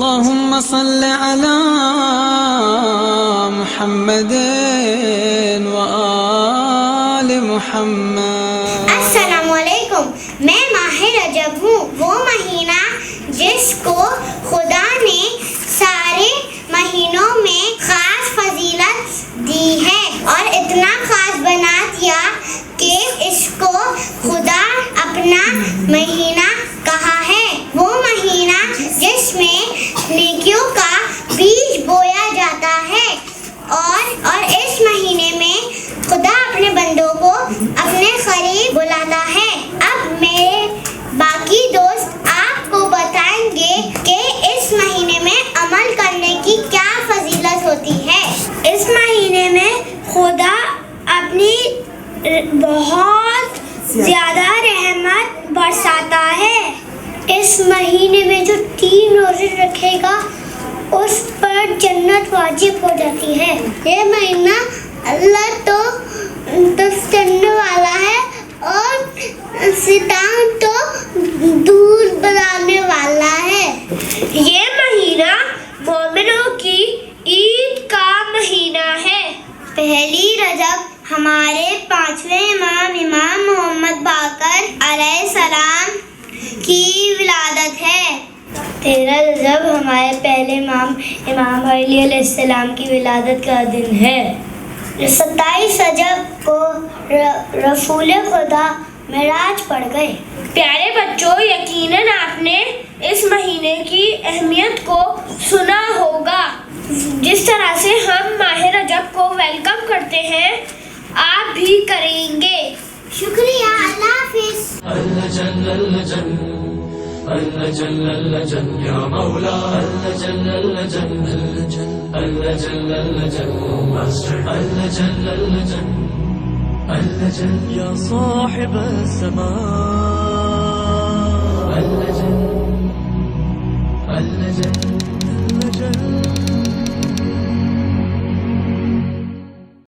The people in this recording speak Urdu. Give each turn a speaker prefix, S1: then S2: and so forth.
S1: اللهم صل على محمد وآل محمد۔
S2: السلام علیکم، میں ماہ رجب ہوں، وہ مہینہ جس کو خدا نے سارے مہینوں میں خاص فضیلت دی ہے اور اتنا خاص بنا دیا کہ اس کو خدا اپنا مہینہ کہا ہے۔ وہ مہینہ جس میں نیکیوں کا بیج بویا جاتا ہے اور اس مہینے میں خدا اپنے بندوں کو اپنے قریب بلاتا ہے۔ اب میرے باقی دوست آپ کو بتائیں گے کہ اس مہینے میں عمل کرنے کی کیا فضیلت ہوتی ہے۔ اس مہینے میں خدا اپنی بہت زیادہ رحمت برساتا ہے۔ اس مہینے میں جو 3 روزے رکھے گا اس پر جنت واجب ہو جاتی ہے۔ یہ مہینہ اللہ تو کرنے والا ہے اور شیطان تو دور بنانے والا ہے۔ یہ مہینہ مومنوں کی عید کا مہینہ ہے۔ پہلی رجب ہمارے 5ویں امام محمد باقر علیہ السلام کی ولادت ہے۔ 13 رجب ہمارے پہلے امام علی علیہ السلام کی ولادت کا دن ہے۔ 27 رجب کو رسول خدا معراج پڑھ گئے۔ پیارے بچوں، یقیناً آپ نے اس مہینے کی اہمیت کو سنا ہوگا۔ جس طرح سے ہم ماہ رجب کو ویلکم کرتے ہیں آپ بھی کریں گے۔ شکریہ، اللہ حافظ۔
S3: اللہ جل اللہ جل اللہ جل اللہ جل یا مولا اللہ جل اللہ جل اللہ جل اللہ جل ماسٹر اللہ جل اللہ جل اللہ جل یا صاحب السماء اللہ جل اللہ جل اللہ جل